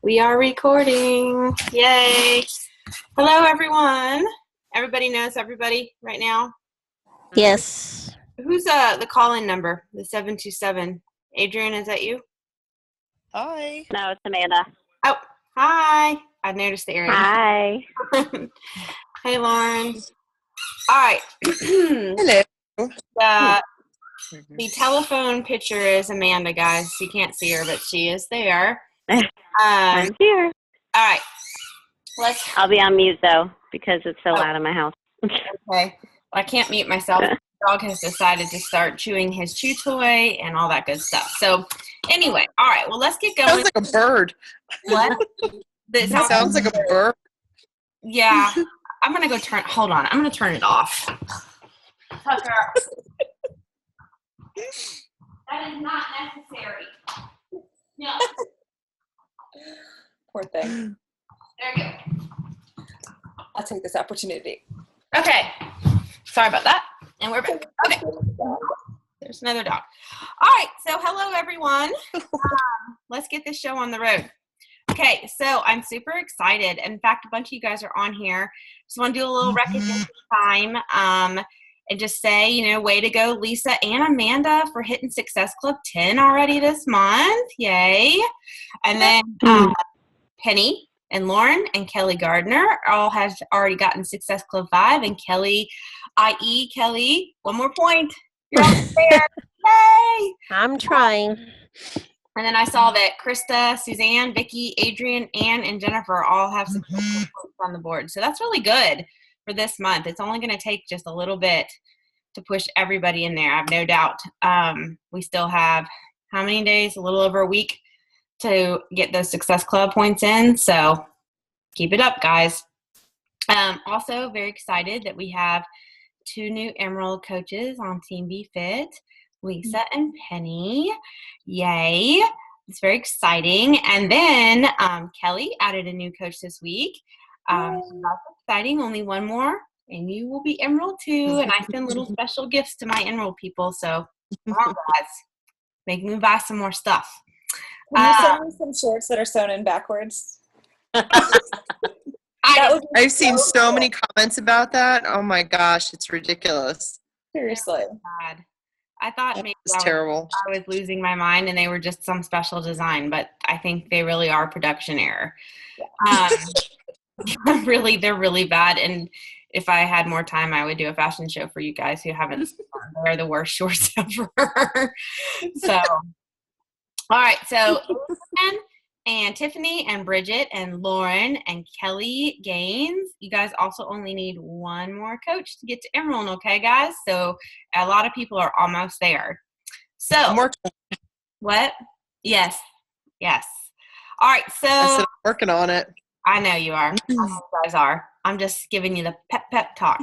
We are recording. Yay. Hello, everyone. Everybody knows everybody right now? Yes. Who's the call-in number? The 727. Adrian, is that you? Hi. No, it's Amanda. Oh, hi. I noticed the area. Hi. Hey, Lauren. All right. Hello. The telephone picture is Amanda, guys. You can't see her, but she is there. I'm here. All right. I'll be on mute, though, because it's so loud in my house. Okay. I can't mute myself. The dog has decided to start chewing his chew toy and all that good stuff. So, anyway, all right. Well, let's get going. Sounds like a bird. What? It sounds like a bird. Yeah. I'm going to go turn. Hold on. I'm going to turn it off. Tucker. That is not necessary. No. Poor thing. There you go. I'll take this opportunity. Okay. Sorry about that. And we're back. Okay. There's another dog. All right. So, hello, everyone. Let's get this show on the road. Okay. So, I'm super excited. In fact, a bunch of you guys are on here. Just want to do a little recognition time and just say, way to go, Lisa and Amanda, for hitting Success Club 10 already this month. Yay. And then Penny and Lauren and Kelly Gardner all have already gotten Success Club 5, and Kelly, i.e. Kelly, one more point. You're almost there. Yay! I'm trying. And then I saw that Krista, Suzanne, Vicky, Adrian, Ann, and Jennifer all have Success Club points on the board. So that's really good for this month. It's only going to take just a little bit to push everybody in there. I have no doubt. We still have how many days? A little over a week to get those Success Club points in. So keep it up, guys. Also very excited that we have 2 new Emerald coaches on Team.B.Fit, Lisa and Penny. Yay. It's very exciting. And then Kelly added a new coach this week. So that's exciting. Only one more, and you will be Emerald too. And I send little special gifts to my Emerald people. So come on, guys. Make me buy some more stuff. Can you send me some shorts that are sewn in backwards? I've seen so many comments about that. Oh my gosh, it's ridiculous. Seriously. God. I thought maybe It's terrible. I was losing my mind and they were just some special design, but I think they really are production error. They're really bad. And if I had more time, I would do a fashion show for you guys who haven't seen them. They're the worst shorts ever. So, all right. So, and Tiffany and Bridget and Lauren and Kelly Gaines, you guys also only need one more coach to get to Emerald, okay, guys? So a lot of people are almost there. So what? Yes. All right. So I'm working on it. I know you are. I know you guys are. I'm just giving you the pep talk.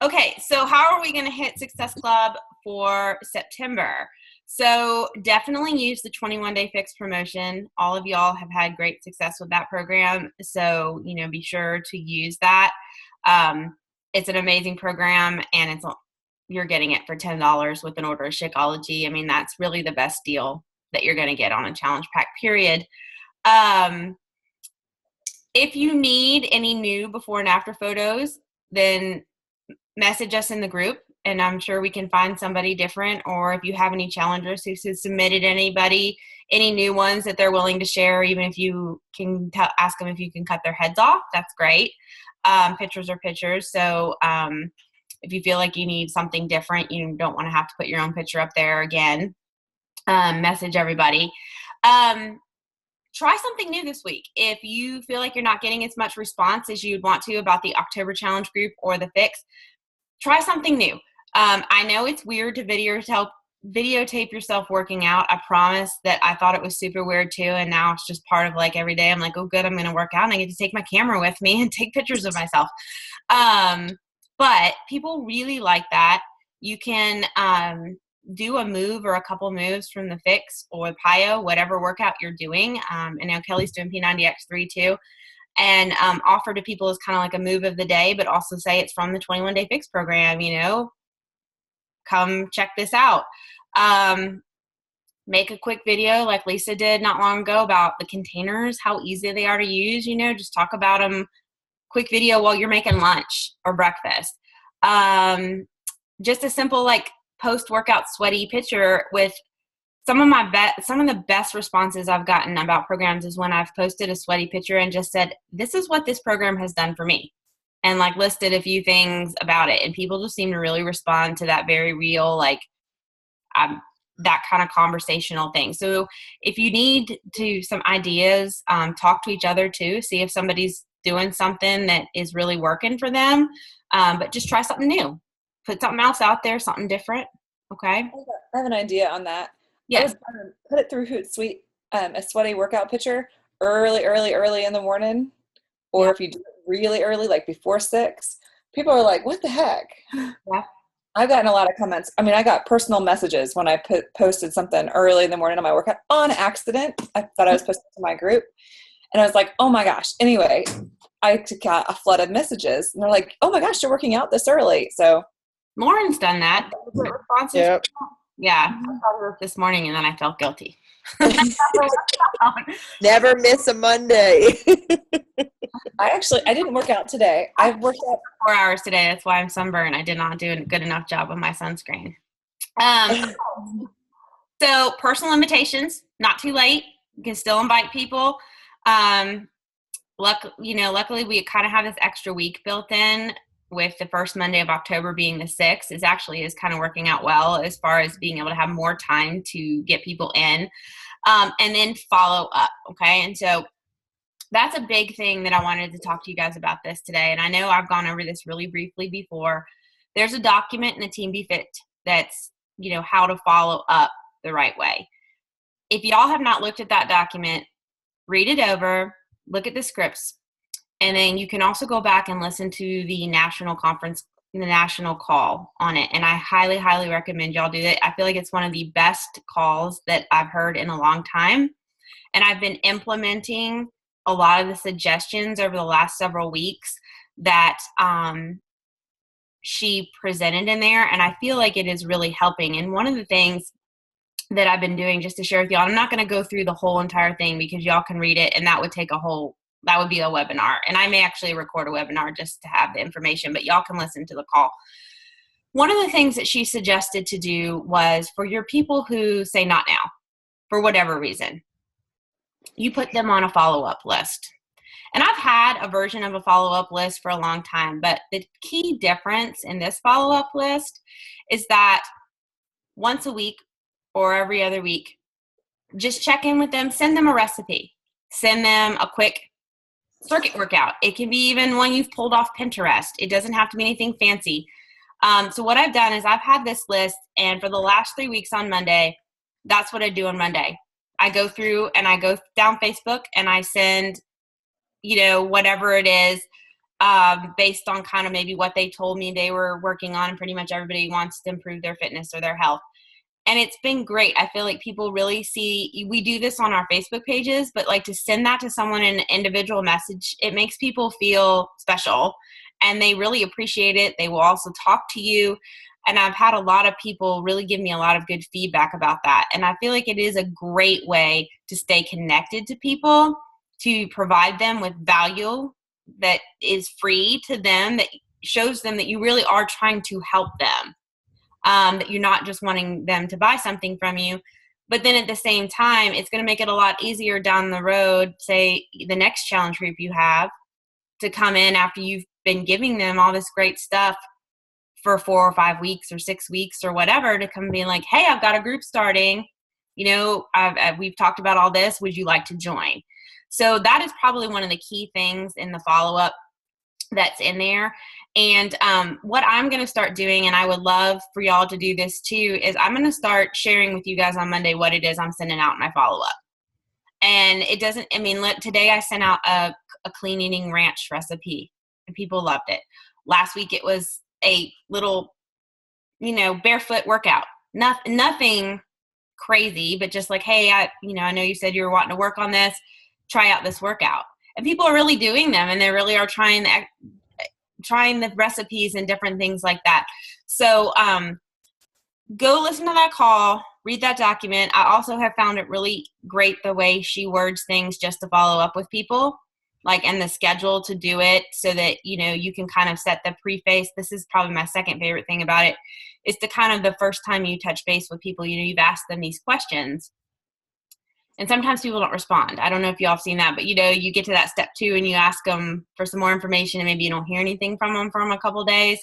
Okay. So how are we going to hit Success Club for September? So definitely use the 21-day fix promotion. All of y'all have had great success with that program. So, be sure to use that. It's an amazing program, and you're getting it for $10 with an order of Shakeology. I mean, that's really the best deal that you're going to get on a challenge pack, period. If you need any new before and after photos, then message us in the group. And I'm sure we can find somebody different, or if you have any challengers who submitted any new ones that they're willing to share, even if you can ask them if you can cut their heads off, that's great. Pictures are pictures. So if you feel like you need something different, you don't want to have to put your own picture up there again, message everybody. Try something new this week. If you feel like you're not getting as much response as you'd want to about the October challenge group or the fix, try something new. I know it's weird to videotape yourself working out. I promise that I thought it was super weird too, and now it's just part of every day. I'm like, oh good, I'm going to work out and I get to take my camera with me and take pictures of myself. But people really like that. You can do a move or a couple moves from the fix or PIO, whatever workout you're doing. And now Kelly's doing P90X3 too. And offer to people as kind of like a move of the day, but also say it's from the 21-day fix program, come check this out. make a quick video like Lisa did not long ago about the containers, how easy they are to use, just talk about them, quick video while you're making lunch or breakfast. Just a simple like post-workout sweaty picture with some of the best responses I've gotten about programs is when I've posted a sweaty picture and just said, this is what this program has done for me, and like listed a few things about it. And people just seem to really respond to that very real, like that kind of conversational thing. So if you need some ideas, talk to each other too, see if somebody's doing something that is really working for them. But just try something new, put something else out there, something different. Okay. I have an idea on that. Yeah. I was going to put it through Hootsuite, a sweaty workout picture early in the morning. Or Yeah. if you do it really early, like before 6, people are like, what the heck? Yeah. I've gotten a lot of comments. I mean, I got personal messages when I posted something early in the morning on my workout on accident. I thought I was posting to my group. And I was like, oh my gosh. Anyway, I got a flood of messages. And they're like, oh my gosh, you're working out this early. So Lauren's done that. Responses. Yep. Yeah. I saw her this morning and then I felt guilty. Never miss a Monday. I didn't work out today. I've worked out 4 hours today. That's why I'm sunburned. I did not do a good enough job with my sunscreen. So personal invitations, not too late. You can still invite people. Luckily we kind of have this extra week built in with the first Monday of October being the 6th. Is kind of working out well as far as being able to have more time to get people in, and then follow up. Okay. And so that's a big thing that I wanted to talk to you guys about this today. And I know I've gone over this really briefly before. There's a document in the Team.B.Fit that's, how to follow up the right way. If y'all have not looked at that document, read it over, look at the scripts, and then you can also go back and listen to the national conference, the national call on it. And I highly, highly recommend y'all do that. I feel like it's one of the best calls that I've heard in a long time. And I've been implementing a lot of the suggestions over the last several weeks that she presented in there. And I feel like it is really helping. And one of the things that I've been doing, just to share with y'all, I'm not going to go through the whole entire thing because y'all can read it and that would be a webinar. And I may actually record a webinar just to have the information, but y'all can listen to the call. One of the things that she suggested to do was for your people who say not now, for whatever reason, you put them on a follow-up list. And I've had a version of a follow-up list for a long time, but the key difference in this follow-up list is that once a week or every other week, just check in with them, send them a recipe, send them a quick circuit workout. It can be even one you've pulled off Pinterest. It doesn't have to be anything fancy. So what I've done is I've had this list, and for the last 3 weeks on Monday, that's what I do on Monday. I go through and I go down Facebook and I send, whatever it is, based on kind of maybe what they told me they were working on. And pretty much everybody wants to improve their fitness or their health. And it's been great. I feel like people really see, we do this on our Facebook pages, but like to send that to someone in an individual message, it makes people feel special and they really appreciate it. They will also talk to you. And I've had a lot of people really give me a lot of good feedback about that. And I feel like it is a great way to stay connected to people, to provide them with value that is free to them, that shows them that you really are trying to help them. That you're not just wanting them to buy something from you. But then at the same time, it's going to make it a lot easier down the road, say the next challenge group you have, to come in after you've been giving them all this great stuff for 4 or 5 weeks or 6 weeks or whatever, to come being like, hey, I've got a group starting. We've talked about all this. Would you like to join? So that is probably one of the key things in the follow-up that's in there. And what I'm going to start doing, and I would love for y'all to do this too, is I'm going to start sharing with you guys on Monday what it is I'm sending out in my follow-up. And it doesn't, today I sent out a clean eating ranch recipe and people loved it. Last week it was a little, barefoot workout. Nothing crazy, but just like, hey, I know you said you were wanting to work on this. Try out this workout. And people are really doing them, and they really are trying the recipes and different things like that. So go listen to that call, read that document. I also have found it really great the way she words things just to follow up with people, like, and the schedule to do it so that, you know, you can kind of set the preface. This is probably my second favorite thing about it, is the kind of the first time you touch base with people, you know, you've asked them these questions. And sometimes people don't respond. I don't know if y'all have seen that, but, you know, you get to that step 2 and you ask them for some more information and maybe you don't hear anything from them from a couple of days.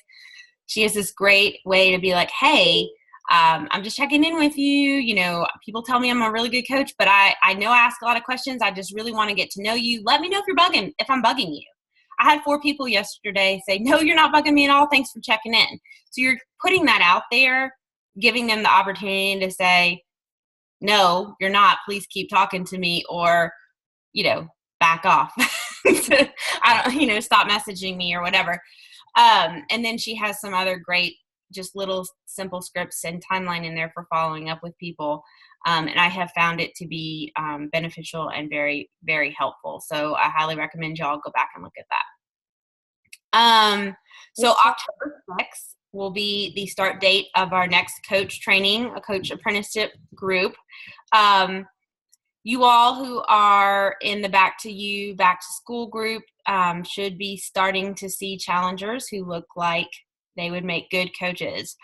She has this great way to be like, hey, I'm just checking in with you. You know, people tell me I'm a really good coach, but I know I ask a lot of questions. I just really want to get to know you. Let me know if I'm bugging you. I had 4 people yesterday say, no, you're not bugging me at all. Thanks for checking in. So you're putting that out there, giving them the opportunity to say, no, you're not. Please keep talking to me, or, you know, back off. I don't, you know, stop messaging me or whatever. And then she has some other great, just little simple scripts and timeline in there for following up with people. And I have found it to be beneficial and very, very helpful. So I highly recommend y'all go back and look at that. So October 6th will be the start date of our next coach training, a coach apprenticeship group. You all who are in the back to school group should be starting to see challengers who look like they would make good coaches.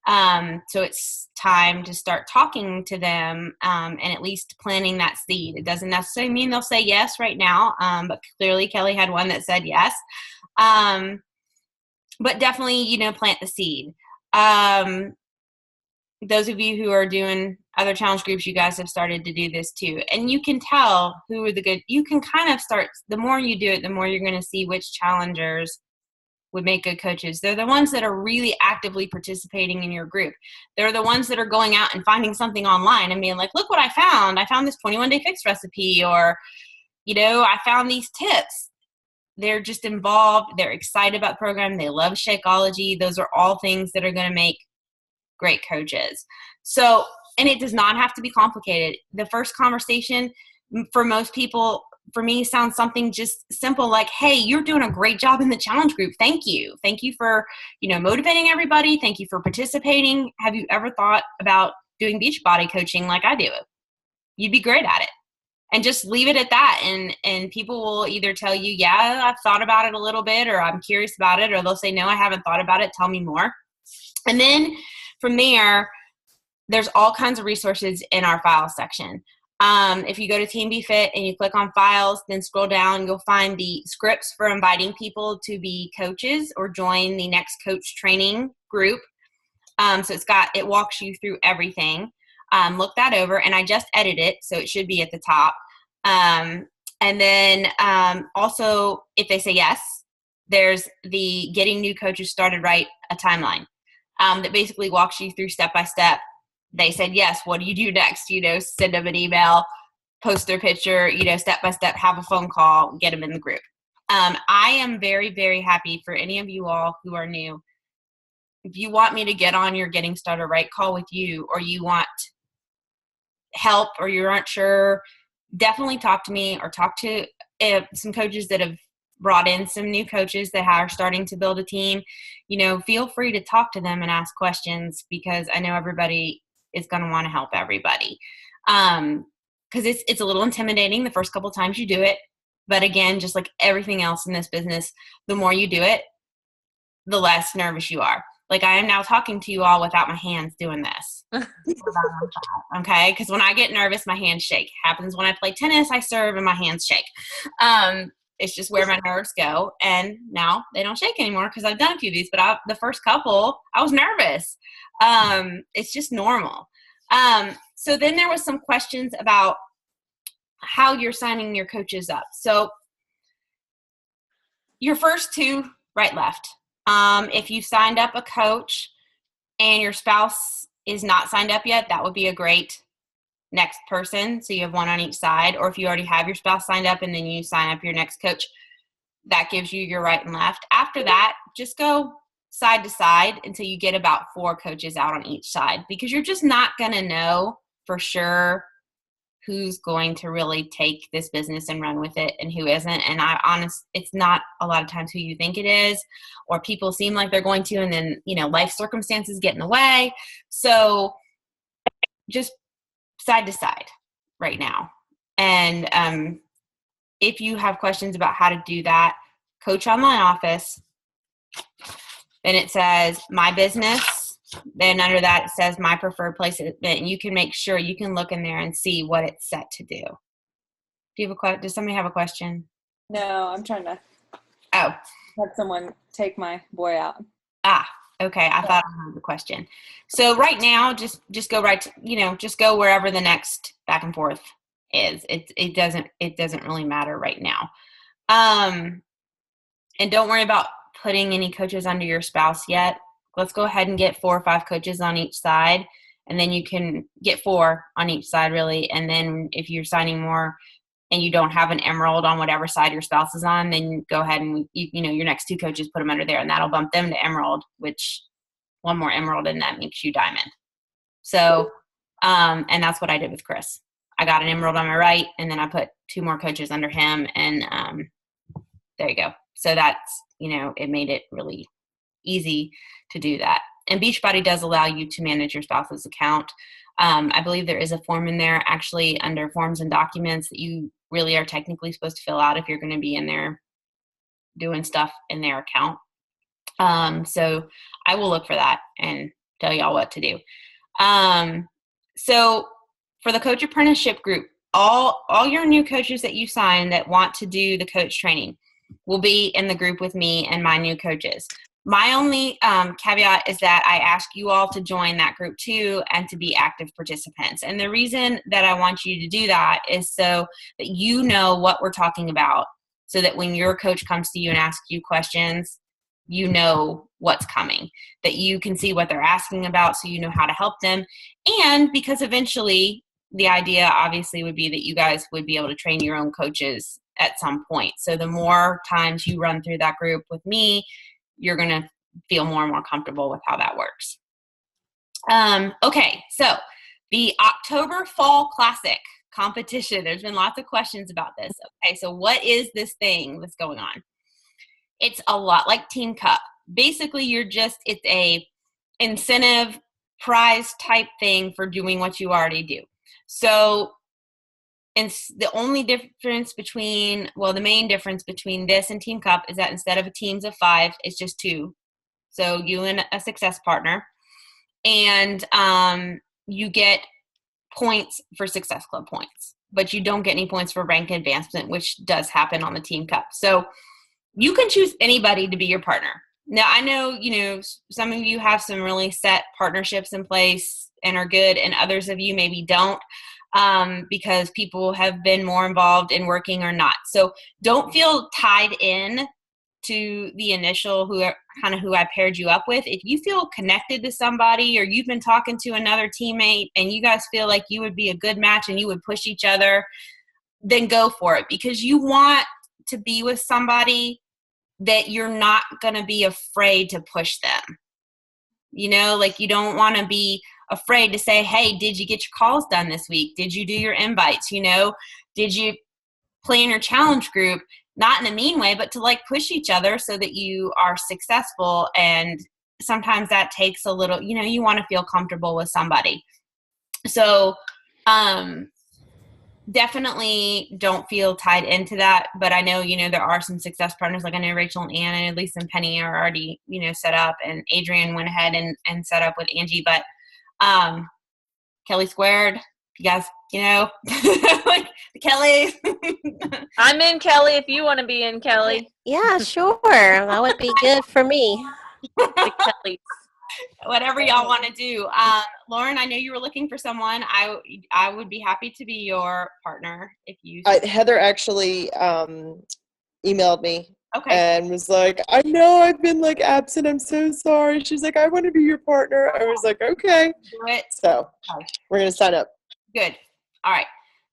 So it's time to start talking to them and at least planting that seed. It doesn't necessarily mean they'll say yes right now, but clearly Kelly had one that said yes. But definitely, you know, plant the seed. Those of you who are doing other challenge groups, you guys have started to do this too. And you can tell who are the good, you can kind of start, the more you do it, the more you're going to see which challengers would make good coaches. They're the ones that are really actively participating in your group. They're the ones that are going out and finding something online and being like, look what I found. I found this 21-day fix recipe, or, you know, I found these tips. They're just involved. They're excited about the program. They love Shakeology. Those are all things that are going to make great coaches. So, and it does not have to be complicated. The first conversation for most people, for me, sounds something just simple like, hey, you're doing a great job in the challenge group. Thank you. Thank you for, you know, motivating everybody. Thank you for participating. Have you ever thought about doing Beachbody coaching like I do? You'd be great at it. And just leave it at that. And people will either tell you, yeah, I've thought about it a little bit, or I'm curious about it, or they'll say, no, I haven't thought about it. Tell me more. And then from there, there's all kinds of resources in our files section. If you go to Team.B.Fit and you click on files, then scroll down, you'll find the scripts for inviting people to be coaches or join the next coach training group. So it walks you through everything. Look that over, and I just edited it, so it should be at the top. And then also, if they say yes, there's the Getting New Coaches Started Right, a timeline that basically walks you through step by step. They said yes, what do you do next? You know, send them an email, post their picture, you know, step by step, have a phone call, get them in the group. I am very, very happy for any of you all who are new. If you want me to get on your Getting Started Right call with you, or you want help, or you aren't sure, definitely talk to me, or talk to some coaches that have brought in some new coaches that are starting to build a team. You know, feel free to talk to them and ask questions, because I know everybody is going to want to help everybody. Because it's a little intimidating the first couple times you do it. But again, just like everything else in this business, the more you do it, the less nervous you are. Like, I am now talking to you all without my hands doing this. Okay? Because when I get nervous, my hands shake. Happens when I play tennis, I serve, and my hands shake. It's just where my nerves go. And now they don't shake anymore because I've done a few of these. But the first couple, I was nervous. It's just normal. So then there was some questions about how you're signing your coaches up. So your first 2, right, left. If you signed up a coach and your spouse is not signed up yet, that would be a great next person. So you have one on each side. Or if you already have your spouse signed up and then you sign up your next coach, that gives you your right and left. After that, just go side to side until you get about 4 coaches out on each side, because you're just not going to know for sure who's going to really take this business and run with it and who isn't. And it's not a lot of times who you think it is, or people seem like they're going to, and then, you know, life circumstances get in the way. So just side to side right now. And if you have questions about how to do that, Coach Online Office, then it says my business. Then under that, it says my preferred place. And you can make sure you can look in there and see what it's set to do. Do you have a does somebody have a question? No, I'm trying to Oh, have someone take my boy out. okay. I thought I heard the question. So right now, just go right to, just go wherever the next back and forth is. It doesn't really matter right now. And don't worry about putting any coaches under your spouse yet. Let's go ahead and get 4 or 5 coaches on each side, and then you can get 4 on each side really. And then if you're signing more and you don't have an emerald on whatever side your spouse is on, then go ahead and your next 2 coaches, put them under there, and that'll bump them to emerald, which one more emerald and that makes you diamond. So, and that's what I did with Chris. I got an emerald on my right, and then I put 2 more coaches under him, and there you go. So that's, it made it really easy to do that. And Beachbody does allow you to manage your spouse's account. I believe there is a form in there actually under forms and documents that you really are technically supposed to fill out if you're going to be in there doing stuff in their account. So I will look for that and tell y'all what to do. So for the coach apprenticeship group, all your new coaches that you sign that want to do the coach training will be in the group with me and my new coaches. My only caveat is that I ask you all to join that group too and to be active participants. And the reason that I want you to do that is so that you know what we're talking about, so that when your coach comes to you and asks you questions, you know what's coming, that you can see what they're asking about so you know how to help them. And because eventually the idea obviously would be that you guys would be able to train your own coaches at some point. So the more times you run through that group with me, you're going to feel more and more comfortable with how that works. Okay, so the October Fall Classic competition. There's been lots of questions about this. Okay, so what is this thing that's going on? It's a lot like Team Cup. Basically, it's a incentive prize type thing for doing what you already do. So and the only difference the main difference between this and Team Cup is that instead of teams of 5, it's just 2. So you and a success partner. And you get points for Success Club points, but you don't get any points for rank advancement, which does happen on the Team Cup. So you can choose anybody to be your partner. Now, I know, some of you have some really set partnerships in place and are good, and others of you maybe don't. Because people have been more involved in working or not. So don't feel tied in to the initial who I paired you up with. If you feel connected to somebody or you've been talking to another teammate and you guys feel like you would be a good match and you would push each other, then go for it, because you want to be with somebody that you're not going to be afraid to push them. You don't want to be afraid to say, hey, did you get your calls done this week? Did you do your invites? Did you plan your challenge group? Not in a mean way, but to push each other so that you are successful. And sometimes that takes a little, you want to feel comfortable with somebody. So definitely don't feel tied into that. But I know, there are some success partners. Like I know Rachel and Ann and Lisa and Penny are already, set up, and Adrian went ahead and set up with Angie. But Kelly Squared, you guys, like the Kellys. I'm in, Kelly, if you want to be in, Kelly. Yeah, sure. That would be good for me. The Kellys. Whatever y'all want to do. Lauren, I know you were looking for someone. I would be happy to be your partner if you. Heather actually emailed me. Okay. And was like, I know I've been absent. I'm so sorry. She's like, I want to be your partner. I was like, okay. Do it. So we're going to sign up. Good. All right.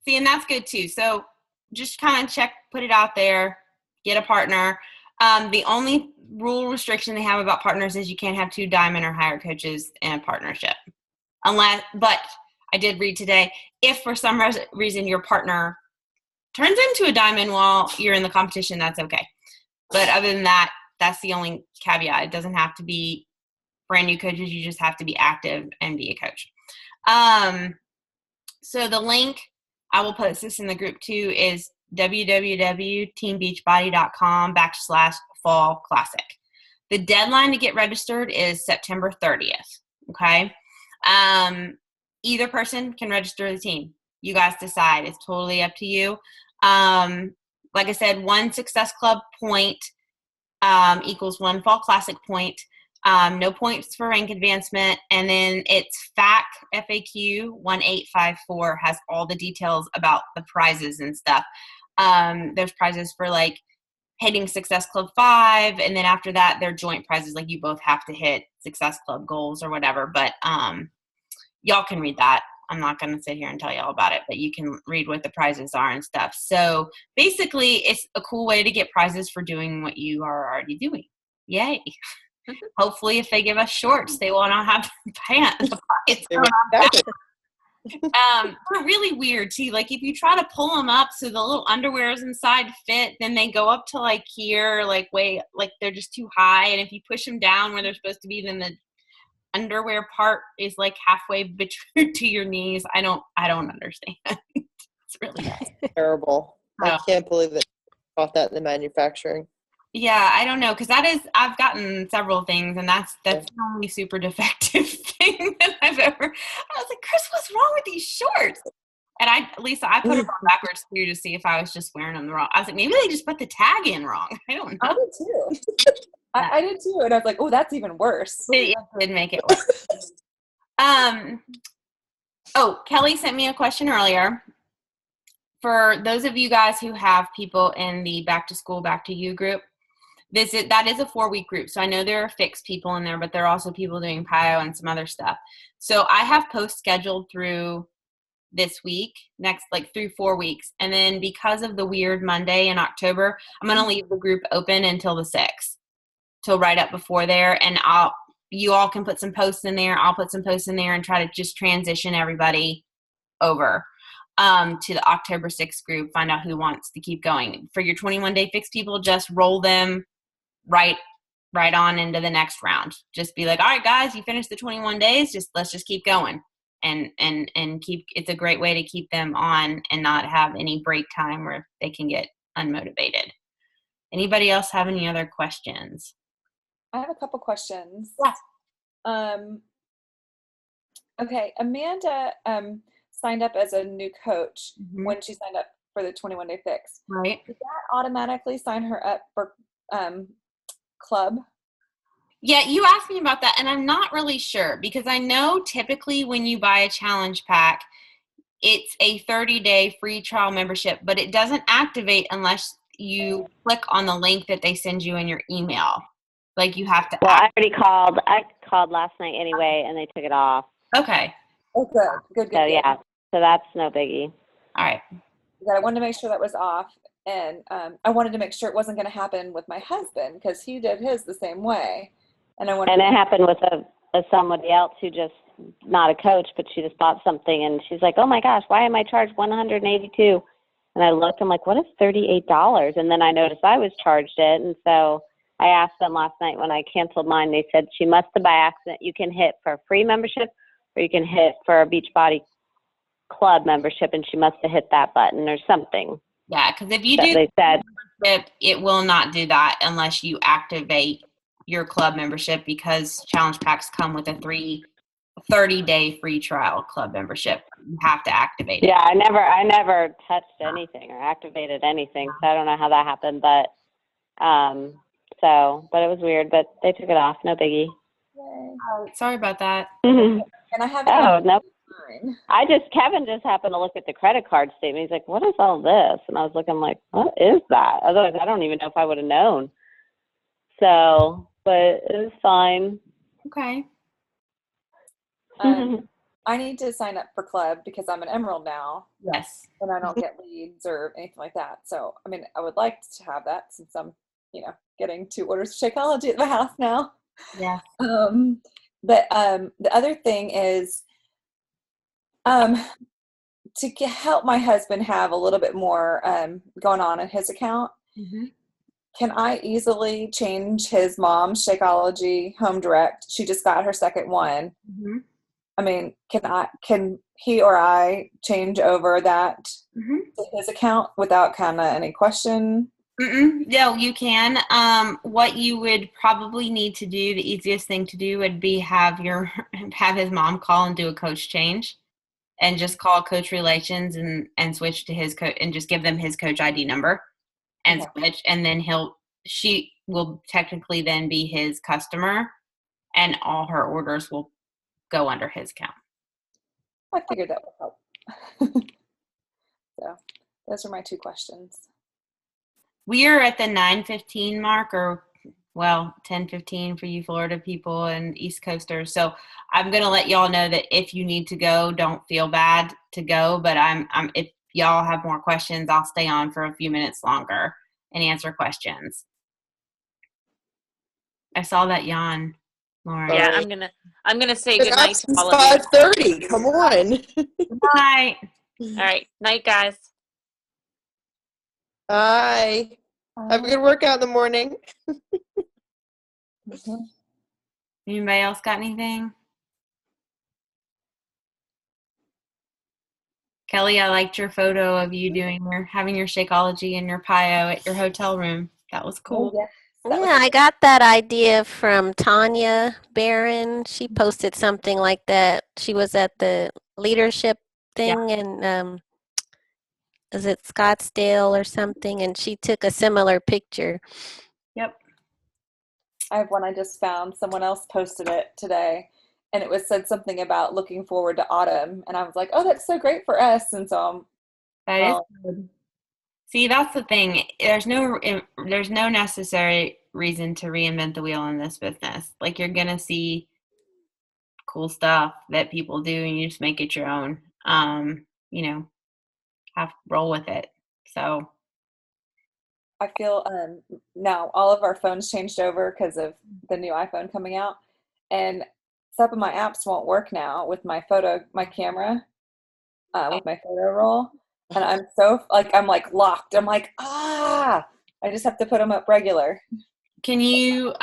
See, and that's good too. So just kind of put it out there, get a partner. The only rule restriction they have about partners is you can't have 2 diamond or higher coaches in a partnership. But I did read today, if for some reason your partner turns into a diamond while you're in the competition, that's okay. But other than that, that's the only caveat. It doesn't have to be brand new coaches. You just have to be active and be a coach. So the link, I will post this in the group too, is www.teambeachbody.com/fall classic. The deadline to get registered is September 30th. Okay. Either person can register the team. You guys decide. It's totally up to you. Like I said, 1 Success Club point equals 1 Fall Classic point. No points for rank advancement. And then it's FAQ 1854 has all the details about the prizes and stuff. There's prizes for like hitting Success Club 5, and then after that, they're joint prizes. Like you both have to hit Success Club goals or whatever. But y'all can read that. I'm not going to sit here and tell y'all about it, but you can read what the prizes are and stuff. So basically, it's a cool way to get prizes for doing what you are already doing. Yay. Hopefully, if they give us shorts, they will not have pants. They're really weird too. Like if you try to pull them up so the little underwears inside fit, then they go up to like here, like way, like they're just too high. And if you push them down where they're supposed to be, then the underwear part is like halfway between to your knees. I don't understand. It's really terrible. I can't believe that you bought that in the manufacturing. Yeah, I don't know, because I've gotten several things, and that's the only super defective thing that I've ever. I was like, Chris, what's wrong with these shorts? And Lisa, I put them on backwards too to see if I was just wearing them wrong. I was like, maybe they just put the tag in wrong. I don't know. I did too. I did too, and I was like, oh, that's even worse. It did make it worse. Oh, Kelly sent me a question earlier. For those of you guys who have people in the Back to School, Back to You group, that is a 4-week group. So I know there are fixed people in there, but there are also people doing PIO and some other stuff. So I have posts scheduled through this week, through 4 weeks. And then because of the weird Monday in October, I'm going to leave the group open until the 6th, till right up before there. And you all can put some posts in there. I'll put some posts in there and try to just transition everybody over to the October 6th group, find out who wants to keep going. For your 21-day fix people, just roll them right on into the next round. Just be like, all right, guys, you finished the 21 days. Let's just keep going and keep. It's a great way to keep them on and not have any break time where they can get unmotivated. Anybody else have any other questions? I have a couple questions. Yeah. Okay, Amanda signed up as a new coach when she signed up for the 21-day fix. Right. Did that automatically sign her up for club? Yeah, you asked me about that, and I'm not really sure, because I know typically when you buy a challenge pack, it's a 30-day free trial membership, but it doesn't activate unless you click on the link that they send you in your email. Like you have to. Well, I already called. I called last night anyway, and they took it off. Okay. Oh, good. So yeah, so that's no biggie. All right. Yeah, I wanted to make sure that was off, and I wanted to make sure it wasn't going to happen with my husband because he did his the same way, and it happened with a somebody else who just not a coach, but she just bought something, and she's like, "Oh my gosh, why am I charged $182?" And I looked, I'm like, "What is $38?" And then I noticed I was charged it, and so I asked them last night when I canceled mine. They said she must have by accident. You can hit for a free membership, or you can hit for a Beachbody Club membership, and she must have hit that button or something. Yeah, because if you So do they said membership, it will not do that unless you activate your club membership, because challenge packs come with a 30-day free trial club membership. You have to activate it. Yeah, I never touched anything or activated anything, so I don't know how that happened, but but it was weird, but they took it off. No biggie. Sorry about that. and I have no. Kevin just happened to look at the credit card statement. He's like, "What is all this?" And I was looking like, "What is that?" Otherwise, I don't even know if I would have known. So, but it was fine. Okay. I need to sign up for club because I'm an Emerald now. Yes. And I don't get leads or anything like that. So, I mean, I would like to have that since I'm, getting 2 orders of Shakeology at the house now. Yeah. But the other thing is to help my husband have a little bit more going on in his account. Can I easily change his mom's Shakeology home direct? She just got her second one. I mean, can he or I change over that to his account without kind of any question? No, you can. What you would probably need to do, the easiest thing to do would be have his mom call and do a coach change, and just call coach relations and switch to his coach and just give them his coach ID number and switch, and then she will technically then be his customer, and all her orders will go under his account. I figured that would help. So those are my 2 questions. We are at the 9:15 mark, or 10:15 for you Florida people and East Coasters. So I'm gonna let y'all know that if you need to go, don't feel bad to go. But if y'all have more questions, I'll stay on for a few minutes longer and answer questions. I saw that yawn, Lauren. Yeah, I'm gonna say good night to all of you. 5:30. Come on. Good night. All right, night, guys. Bye. Have a good workout in the morning. Anybody else got anything? Kelly, I liked your photo of you having your Shakeology and your Pio at your hotel room. That was cool. Yeah, I got that idea from Tanya Barron. She posted something like that. She was at the leadership thing in is it Scottsdale or something, and she took a similar picture. Yep. I have one I just found. Someone else posted it today, and it said something about looking forward to autumn, and I was like, oh, that's so great for us. And so That is good. See, that's the thing. There's no necessary reason to reinvent the wheel in this business. Like, you're gonna see cool stuff that people do, and you just make it your own. Have to roll with it. So I feel now all of our phones changed over because of the new iPhone coming out, and some of my apps won't work now with my camera, with my photo roll, and I'm locked. I'm like, I just have to put them up regular. can you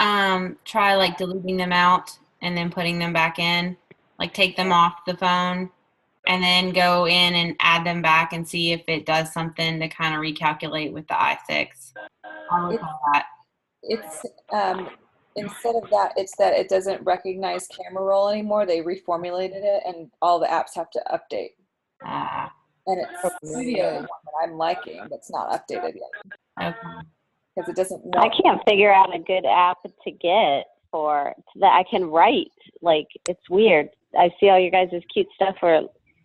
try like deleting them out and then putting them back in? Like, take them off the phone and then go in and add them back and see if it does something to kind of recalculate with the i6. I'll look at that. It's instead of that, it's that it doesn't recognize camera roll anymore. They reformulated it, and all the apps have to update. And it's Studio one that I'm liking that's not updated yet. Okay. Because it doesn't. I can't figure out a good app to get that I can write. Like, it's weird. I see all you guys' cute stuff for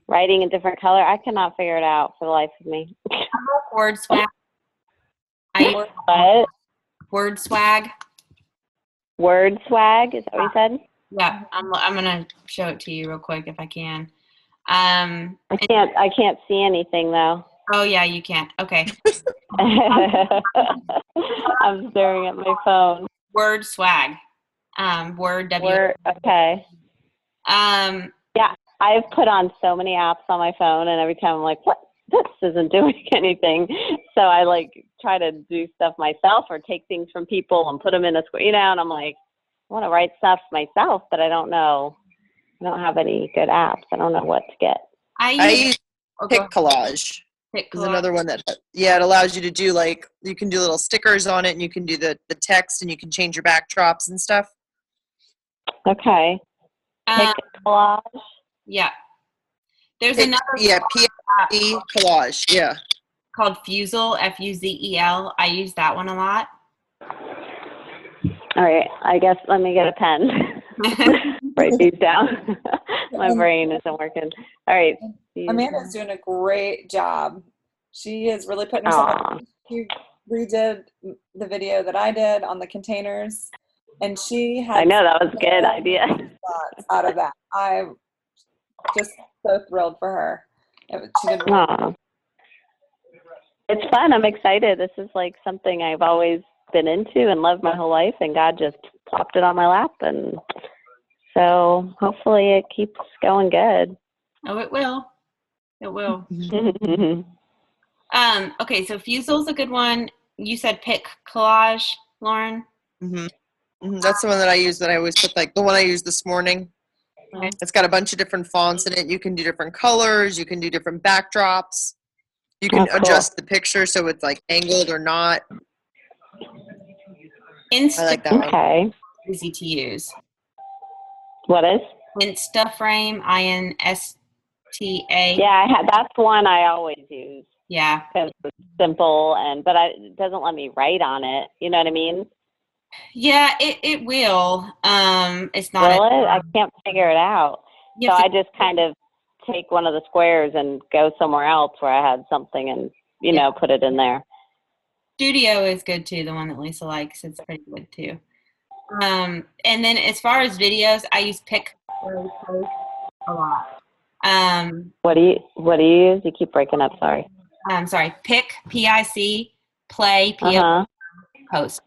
writing a different color. I cannot figure it out for the life of me. Word swag. What? Word swag. Word swag? Is that what you said? Yeah, I'm gonna show it to you real quick if I can. I can't see anything though. Oh yeah, you can. Okay. I'm staring at my phone. Word swag. Word W. Word, okay. Yeah, I've put on so many apps on my phone, and every time I'm like, what? This isn't doing anything. So I try to do stuff myself or take things from people and put them in a square, and I'm like, I want to write stuff myself, but I don't know. I don't have any good apps. I don't know what to get. I use Pick Collage. There's another one that, it allows you to do you can do little stickers on it, and you can do the text, and you can change your backdrops and stuff. Okay. Pick Collage. Yeah. There's another. Yeah, P Collage. Yeah. Called Fuzel, Fuzel. I use that one a lot. All right. I guess let me get a pen. Write these down. My brain isn't working. All right. Amanda's doing a great job. She is really putting herself out. She redid the video that I did on the containers, and she had. I know, that was a good idea. Out of that, I'm just so thrilled for her. She did It's fun. I'm excited. This is something I've always been into and loved my whole life, and God just plopped it on my lap, and so hopefully it keeps going good. Oh, it will. It will. Okay, so Fusel's a good one. You said Pick Collage, Lauren? Mm-hmm. That's the one that I use, that I always put the one I used this morning. Okay. It's got a bunch of different fonts in it. You can do different colors. You can do different backdrops. You can Oh, cool. adjust the picture so it's like angled or not. I like that one. Okay. Easy to use. What is? Instaframe, INSTA. Yeah, that's one I always use Yeah. because it's simple but it doesn't let me write on it. You know what I mean? Yeah, it will. It's not. Will it? I can't figure it out. You So have I just kind of take one of the squares and go somewhere else where I had something and, put it in there. Studio is good too. The one that Lisa likes, it's pretty good too. And then as far as videos, I use Pick a lot. What do you use? You keep breaking up. Sorry. Sorry, Pick, PIC, Play, Post.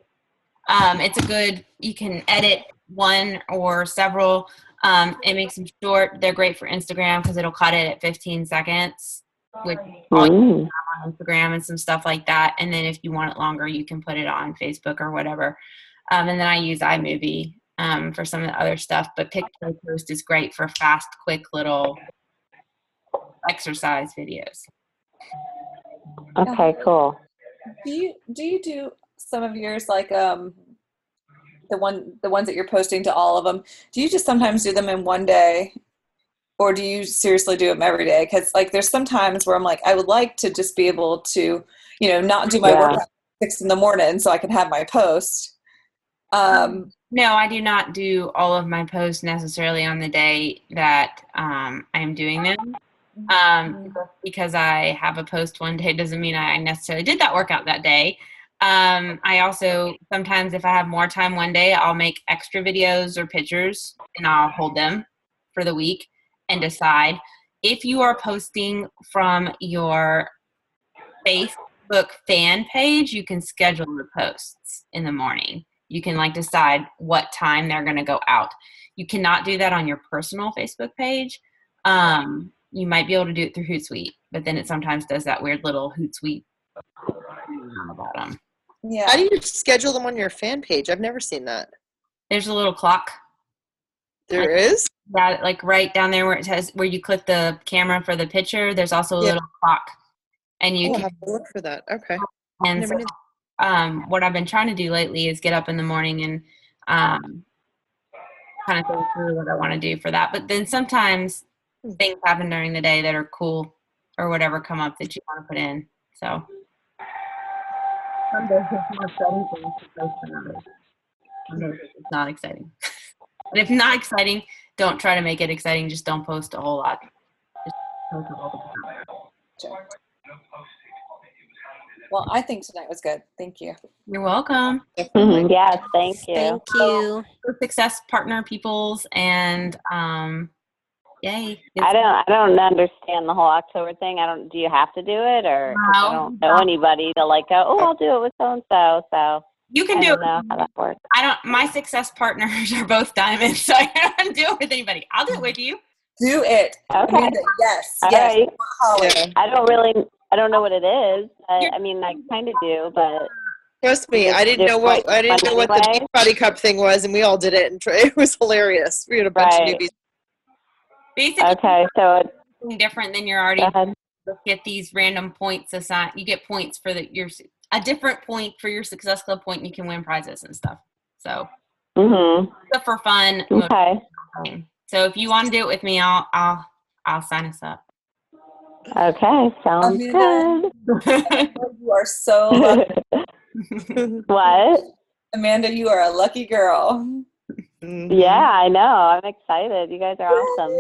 It's a good. You can edit one or several. It makes them short. They're great for Instagram because it'll cut it at 15 seconds, with all you have on Instagram and some stuff like that. And then if you want it longer, you can put it on Facebook or whatever. And then I use iMovie for some of the other stuff. But Pick, Play, Post is great for fast, quick little exercise videos. Okay, cool. Do you do some of yours like the ones that you're posting to all of them? Do you just sometimes do them in one day, or do you seriously do them every day? Because like there's some times where I'm like, I would like to just be able to, not do my workout at 6 a.m. so I can have my post. No, I do not do all of my posts necessarily on the day that I am doing them. Because I have a post one day doesn't mean I necessarily did that workout that day. I also sometimes, if I have more time one day, I'll make extra videos or pictures and I'll hold them for the week and decide. If you are posting from your Facebook fan page, you can schedule the posts in the morning. You can decide what time they're going to go out. You cannot do that on your personal Facebook page. You might be able to do it through Hootsuite, but then it sometimes does that weird little Hootsuite on the bottom. Yeah. How do you schedule them on your fan page? I've never seen that. There's a little clock. There is? Yeah, right down there where it says where you click the camera for the picture. There's also a little clock, and you can have to look for that. Okay. And so, what I've been trying to do lately is get up in the morning and kind of think through what I want to do for that. But then sometimes things happen during the day that are cool or whatever come up that you want to put in. So some days it's more exciting things to post than others. Some days it's not exciting. But if not exciting, don't try to make it exciting. Just don't post a whole lot. Just post a little bit. Well, I think tonight was good. Thank you. You're welcome. Yes, thank you. Thank you. Success partner peoples and yay. I don't understand the whole October thing. Do you have to do it, or 'cause I don't know anybody to go, oh, I'll do it with so and so. You can do it. I don't know how that works. My success partners are both diamonds, so I don't do it with anybody. I'll do it with you. Do it. Okay. Amanda, yes. Right. Yeah. I don't know what it is. I kind of do, but trust me, I didn't know what the Beachbody Cup thing was, and we all did it, and it was hilarious. We had a bunch of newbies. Basically, okay, so it's different than you're already get these random points assigned. You get points for a different point for your Success Club point, and you can win prizes and stuff. So, stuff for fun. Okay. So if you want to do it with me, I'll sign us up. Okay, sounds Amanda, good. You are so lucky. What? Amanda, you are a lucky girl. Yeah, I know. I'm excited. You guys are awesome.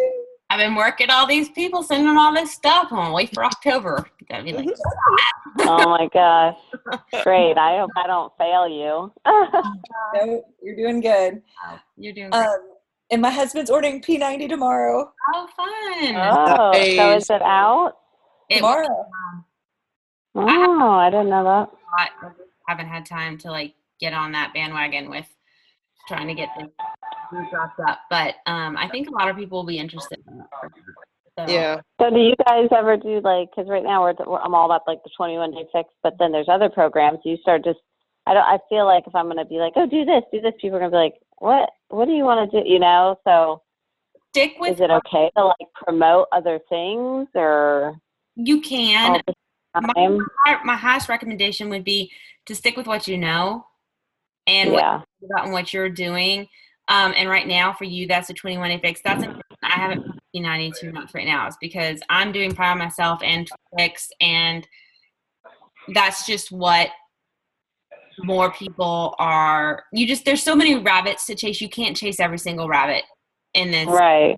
I've been working all these people, sending them all this stuff. I'm gonna wait for October. Gotta be like, oh my gosh, great! I hope I don't fail you. No, you're doing good. You're doing great. And my husband's ordering P90 tomorrow. Oh, fun! Oh, so is it out tomorrow? Oh, I didn't know that. I haven't had time to get on that bandwagon with trying to get this dropped up, but I think a lot of people will be interested in that. So. Yeah. So do you guys ever do because right now I'm all about the 21-day fix, but then there's other programs. You start I feel like if I'm going to be oh, do this, people are going to be like, what do you want to do? So stick with. Is it okay to like promote other things or? You can. Time? My highest recommendation would be to stick with what you know and what you're doing. And right now for you, that's a 21-day fix. That's I haven't P90 2 months right now. It's because I'm doing Proud myself and fix, and that's just what more people are. There's so many rabbits to chase. You can't chase every single rabbit in this. Right.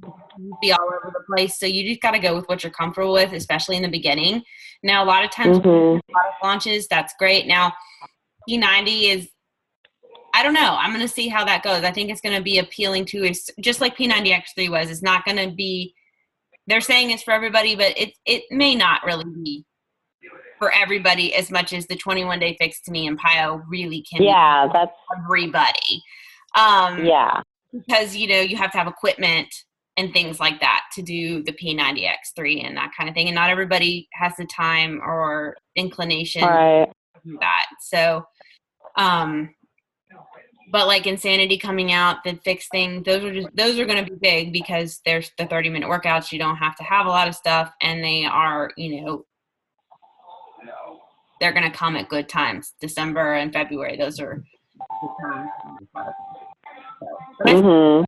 Be all over the place. So you just got to go with what you're comfortable with, especially in the beginning. Now, a lot of times product launches, that's great. Now, P90 is, I don't know. I'm going to see how that goes. I think it's going to be appealing to, just like P90X3 was. It's not going to be, they're saying it's for everybody, but it may not really be for everybody as much as the 21-day fix to me and PIO really can be that's everybody. Because, you have to have equipment and things like that to do the P90X3 and that kind of thing. And not everybody has the time or inclination to do that. So, but like Insanity coming out, the fix thing, those are going to be big because there's the 30-minute workouts. You don't have to have a lot of stuff, and they are, they're going to come at good times. December and February, those are good times. Your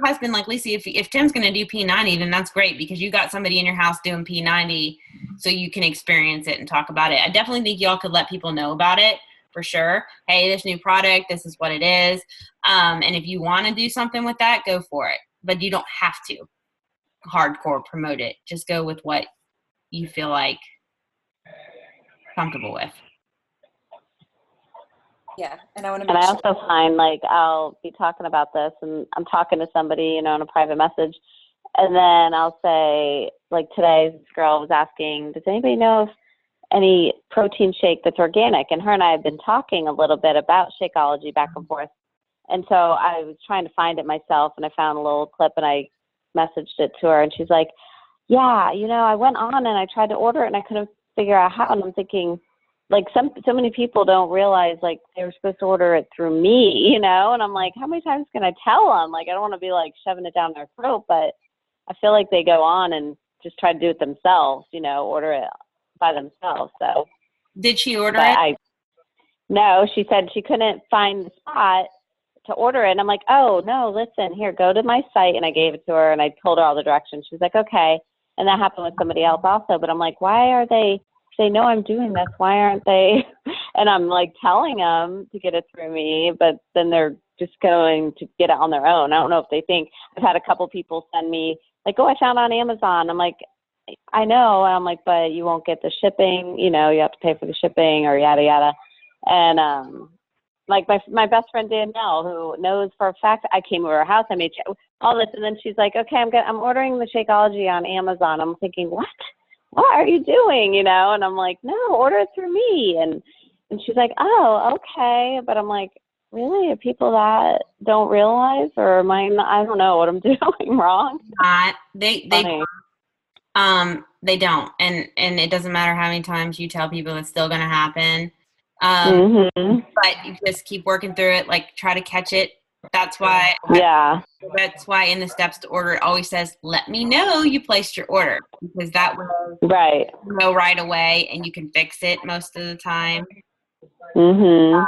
husband, like Lisa, if Tim's going to do P90, then that's great because you got somebody in your house doing P90 so you can experience it and talk about it. I definitely think y'all could let people know about it for sure. Hey, this new product, this is what it is. And if you want to do something with that, go for it. But you don't have to hardcore promote it. Just go with what you feel like comfortable with. Yeah, and I want to. And I also find like I'll be talking about this, and I'm talking to somebody, in a private message, and then I'll say, like today, this girl was asking, "Does anybody know if any protein shake that's organic?" And her and I have been talking a little bit about Shakeology back and forth, and so I was trying to find it myself, and I found a little clip, and I messaged it to her, and she's like, "Yeah, I went on and I tried to order it, and I couldn't figure out how." And I'm thinking, like so many people don't realize like they were supposed to order it through me, and I'm like, how many times can I tell them? Like, I don't want to be like shoving it down their throat, but I feel like they go on and just try to do it themselves, order it by themselves. So did she order it? No, she said she couldn't find the spot to order it. And I'm like, oh no, listen, here, go to my site. And I gave it to her and I told her all the directions. She was like, okay. And that happened with somebody else also. But I'm like, why are they know I'm doing this? Why aren't they? And I'm like telling them to get it through me, but then they're just going to get it on their own. I don't know if they think. I've had a couple people send me like, oh, I found it on Amazon. I'm like, I know. And I'm like, but you won't get the shipping. You have to pay for the shipping or yada yada. And like my best friend Danielle, who knows for a fact I came over her house, I made all this, and then she's like, okay, I'm ordering the Shakeology on Amazon. I'm thinking, what are you doing? And I'm like, no, order it through me. And she's like, oh, okay. But I'm like, really? Are people that don't realize, or am I not, I don't know what I'm doing wrong? They don't. And it doesn't matter how many times you tell people, it's still going to happen. But you just keep working through it, like try to catch it. That's why in the steps to order, it always says, let me know you placed your order, because that way you know right away and you can fix it most of the time. And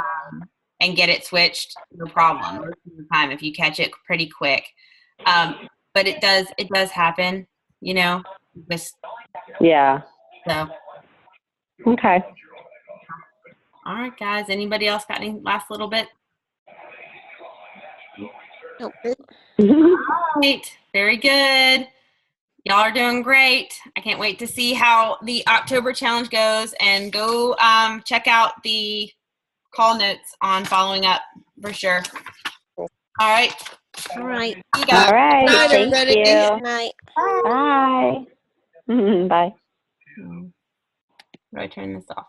get it switched, no problem. Most of the time, if you catch it pretty quick. But it does happen, just so. Okay. All right, guys. Anybody else got any last little bit? Nope. All right. Very good. Y'all are doing great. I can't wait to see how the October challenge goes, and go check out the call notes on following up for sure. All right. All right. You guys. All right. Good night, Thank everybody. you. Good night. Bye. Bye. How do I turn this off?